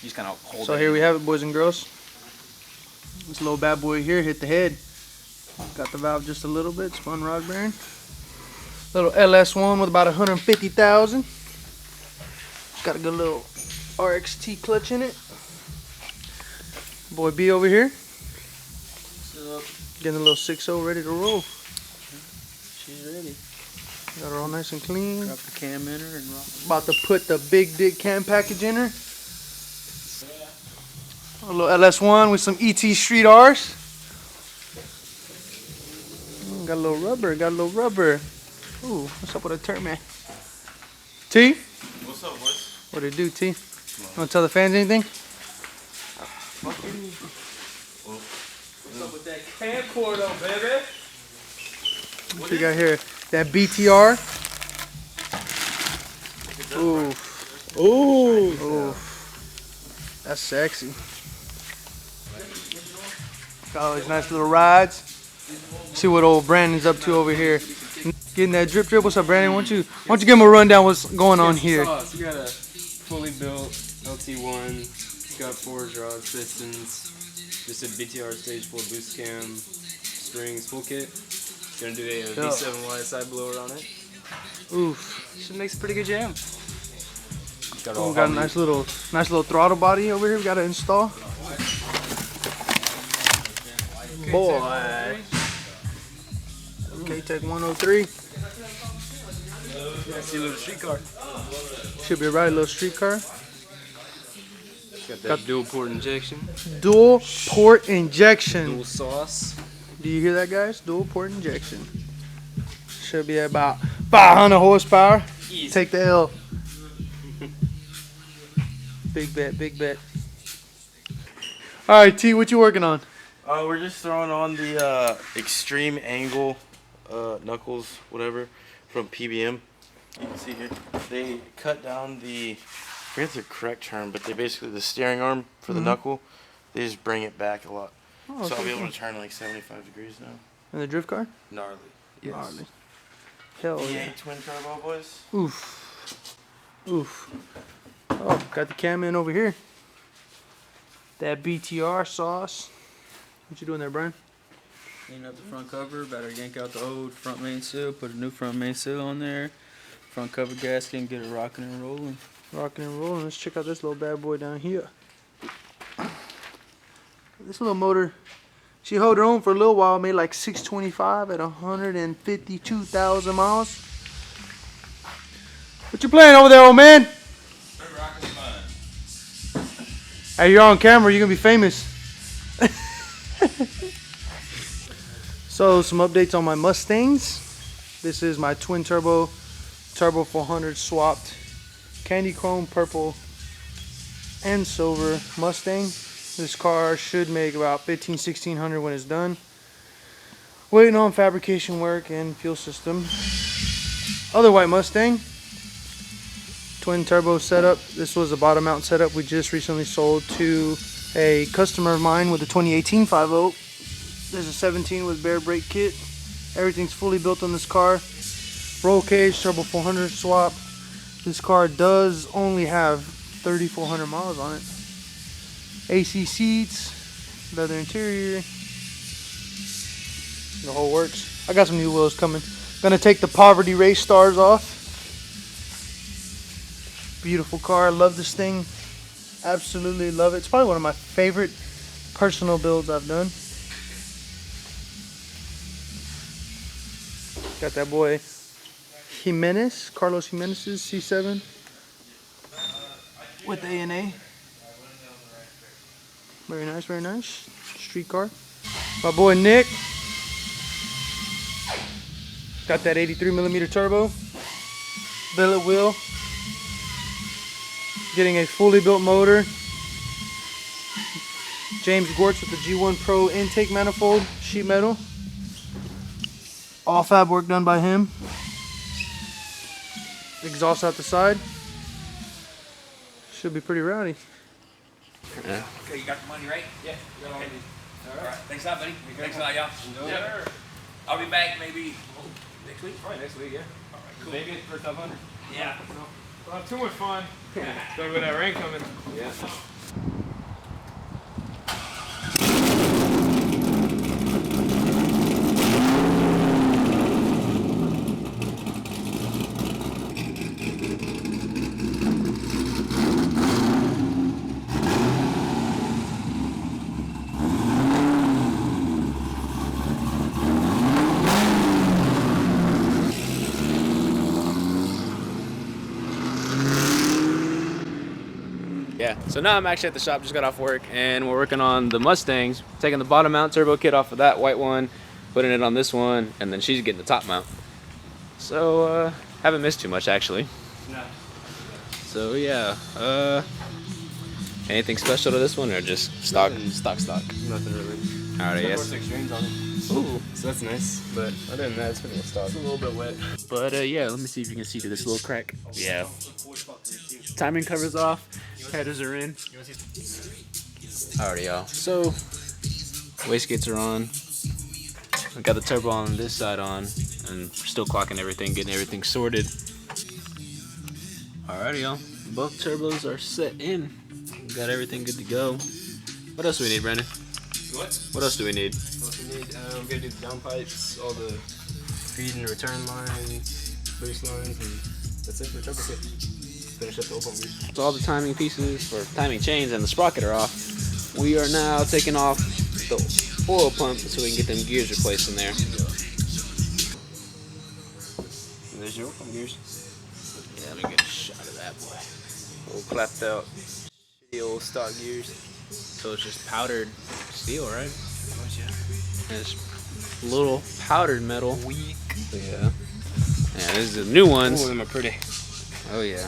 She's kind of holding. So here we have it, boys and girls. This little bad boy here hit the head. Got the valve just a little bit, spun rod bearing. Little LS1 with about 150,000. Got a good little RXT clutch in it. Boy B over here. What's up? Getting a little 6.0 ready to roll. She's ready. Got her all nice and clean. Drop the cam in her and rock. About to put the big dick cam package in her. A little LS1 with some ET Street R's. Got a little rubber, Ooh, what's up with a turn, man? T? What's up, boys? What it do, T? You want to tell the fans anything? Fucking. What's up with that camcorder, baby? What you got here? That BTR. Ooh. Ooh. That's sexy. Got all these nice little rides. See what old Brandon's up to over here. Getting that drip. What's up, Brandon? Why don't you give him a rundown what's going on here? So you got a fully built LT1, got forged rods, pistons, just a BTR stage 4 boost cam, springs, full kit. Gonna do a V7Y side blower on it. Oof. She makes a pretty good jam. Got We got a nice little throttle body over here. We got to install. Boy. Okay, take 103. Yeah, see a little street car. Should be right, a little street car. Got that dual port injection. Dual port injection. Dual sauce. Do you hear that, guys? Dual port injection. Should be at about 500 horsepower. Easy. Take the L. Big bet, big bet. All right, T, what you working on? We're just throwing on the extreme angle knuckles, whatever, from PBM. You can see here. They cut down the, I forget the correct term, but they basically, the steering arm for the knuckle, they just bring it back a lot. Oh, So I'll be able to turn like 75 degrees now. In the drift car? Gnarly. Yes. Gnarly. Hell yeah. E8 twin turbo, boys. Oof. Oof. Oh, got the cam in over here. That BTR sauce. What you doing there, Brian? Clean up the front cover. Better yank out the old front main seal. Put a new front main seal on there. Front cover gasket and get it rocking and rolling. Rocking and rolling. Let's check out this little bad boy down here. This little motor, she held her own for a little while. Made like 625 at 152,000 miles. What you playing over there, old man? Hey, you're on camera. You're gonna be famous. So some updates on my Mustangs. This is my twin turbo 400 swapped candy chrome purple and silver Mustang. This car should make about 1600 when it's done. Waiting on fabrication work and fuel system. Other white Mustang, twin turbo setup. This was a bottom mount setup we just recently sold to a customer of mine with a 2018 5.0. There's a 17 with bare brake kit. Everything's fully built on this car. Roll cage, turbo 400 swap. This car does only have 3,400 miles on it. AC seats, leather interior, the whole works. I got some new wheels coming. Gonna take the Poverty Race stars off. Beautiful car, love this thing. Absolutely love it. It's probably one of my favorite personal builds I've done. Got that boy Jimenez, Carlos Jimenez's C7 with A&A. Very nice, very nice. Street car. My boy Nick. Got that 83mm turbo. Billet wheel. Getting a fully built motor. James Gortz with the G1 Pro intake manifold, sheet metal. All fab work done by him. Exhaust out the side. Should be pretty rowdy. Yeah. Okay, you got the money, right? Yeah. Okay. All right. Thanks a lot, buddy. Thanks a lot, y'all. Yeah. I'll be back maybe next week. Probably next week, yeah. All right, cool. Maybe for top 100. Yeah. Don't have too much fun. Don't with that rain coming. Yeah. Yeah, so now I'm actually at the shop, just got off work, and we're working on the Mustangs, taking the bottom mount turbo kit off of that white one, putting it on this one, and then she's getting the top mount. So, haven't missed too much, actually. No. So, yeah, anything special to this one, or just stock? Stock. Nothing really. Alright, Yes. yes. Extremes on it. Ooh, so that's nice, but other than that, it's pretty much stock. It's a little bit wet. But, yeah, let me see if you can see through this little crack. Yeah. Timing covers off, headers are in. Alrighty, y'all. So, wastegates are on. We got the turbo on this side on, and still clocking everything, getting everything sorted. Alrighty, y'all. Both turbos are set in. We got everything good to go. What else do we need, Brandon? What? What else do we need? What we need, we're gonna do the downpipes, all the feed and return lines, boost lines, and that's it for turbo kit. Finish up the oil pump gears. So all the timing pieces for timing chains and the sprocket are off. We are now taking off the oil pump so we can get them gears replaced in there. And there's your oil pump gears. Yeah, let me get a shot of that boy. Old clapped out, shitty old stock gears. So it's just powdered steel, right? And it's little powdered metal. Weak. Yeah. Yeah, this is the new ones. Ooh, them are pretty. Oh yeah.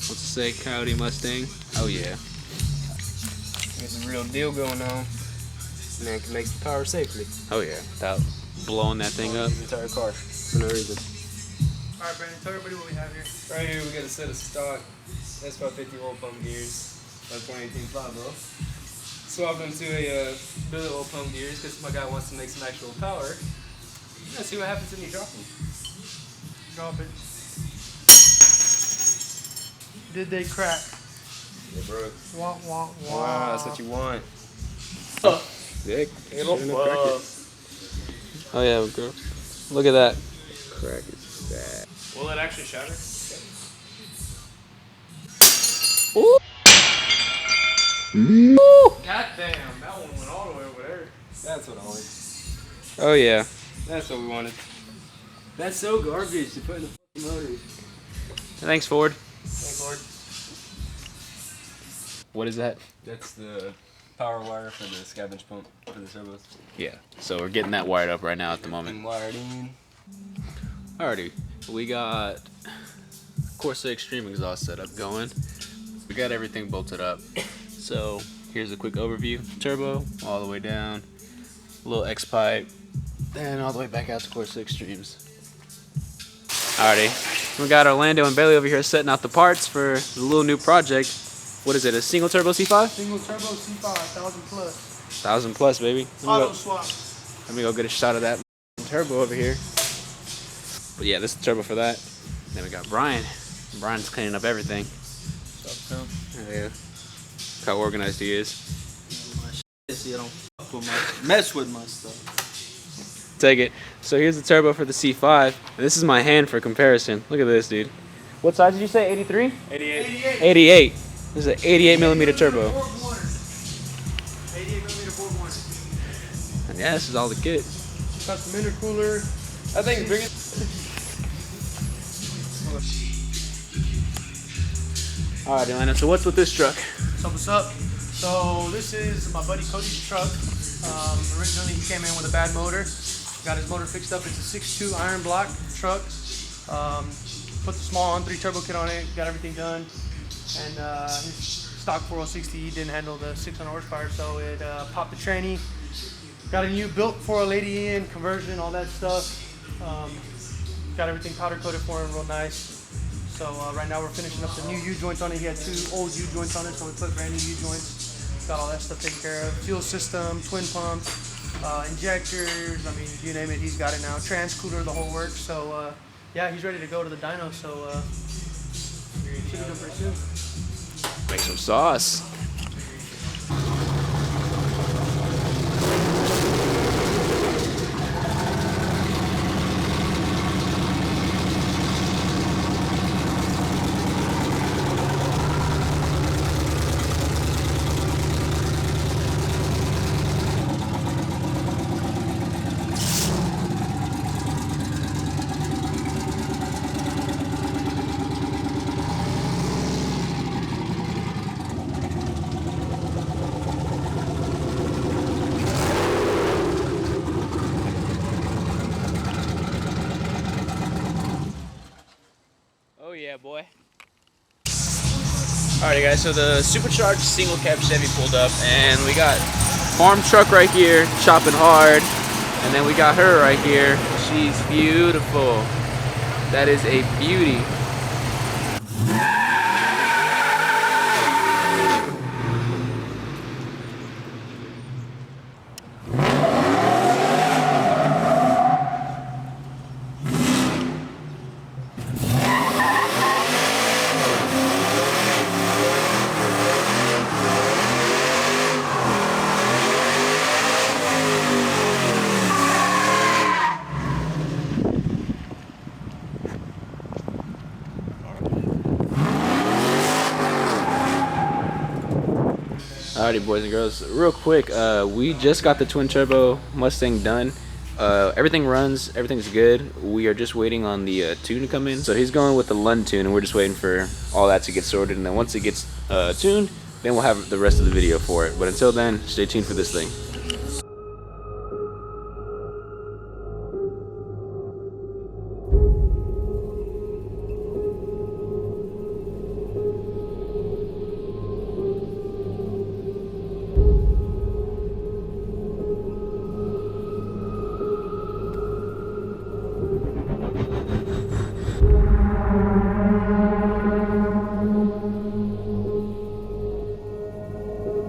What's it say? Coyote Mustang. Oh yeah. Get the real deal going on. Man can make the power safely. Oh yeah. Without blowing that thing up. The entire car for no reason. Alright, Brandon, tell everybody what we have here. Right here we got a set of stock S550 oil pump gears by 2018 Flywheel. Swap them to a billet oil pump gears because my guy wants to make some actual power. Let's see what happens when you drop them. Drop it. Did they crack? They broke. Wah, wah, wah. Wow, that's what you want. Sick. It'll fuck. Oh yeah, girl. Look at that. Crack is bad. Will it actually shatter? Ooh. God damn, that one went all the way over there. That's what I wanted. Oh yeah. That's what we wanted. That's so garbage to put in the fucking motors. Thanks, Ford. Thanks, Lord. What is that? That's the power wire for the scavenge pump for the turbos. Yeah. So we're getting that wired up right now at the moment. And wired in. Alrighty. We got Corsa Extreme exhaust setup going. We got everything bolted up. So here's a quick overview. Turbo all the way down, a little X pipe, then all the way back out to Corsa Extremes. Alrighty, we got Orlando and Bailey over here setting out the parts for the little new project. What is it? A single turbo C5? Single turbo C5, 1000 plus. 1000 plus, baby. Auto swap. Let me go get a shot of that turbo over here. But yeah, this is the turbo for that. Then we got Brian. Brian's cleaning up everything. Oh, yeah. Look how organized he is. See, I don't fuck with mess with my stuff. Take it. So here's the turbo for the C5. And this is my hand for comparison. Look at this, dude. What size did you say? 83? 88. 88. This is an 88 millimeter turbo. 88 millimeter board warner. And yeah, this is all the kit. Custom intercooler. I think bring it. All right, Elena. So what's with this truck? So what's up? So this is my buddy Cody's truck. Originally he came in with a bad motor. Got his motor fixed up. It's a 6.2 iron block truck. Put the small on 3 turbo kit on it. Got everything done. And his stock 4060 didn't handle the 600 horsepower, so it popped the tranny. Got a new built for a lady in conversion, all that stuff. Got everything powder coated for him, real nice. So right now we're finishing up the new U-joints on it. He had 2 old U-joints on it, so we put brand new U-joints. Got all that stuff taken care of. Fuel system, twin pumps, injectors, I mean, you name it, he's got it now. Trans cooler, the whole works. So yeah, he's ready to go to the dyno, so should be done pretty soon. Make some sauce. boy. Alrighty guys, so the supercharged single cab Chevy pulled up and we got farm truck right here, chopping hard. And then we got her right here. She's beautiful. That is a beauty. Alrighty, boys and girls, real quick, we just got the twin turbo Mustang done. Everything runs, everything's good. We are just waiting on the tune to come in. So he's going with the Lund tune, and we're just waiting for all that to get sorted. And then once it gets tuned, then we'll have the rest of the video for it. But until then, stay tuned for this thing.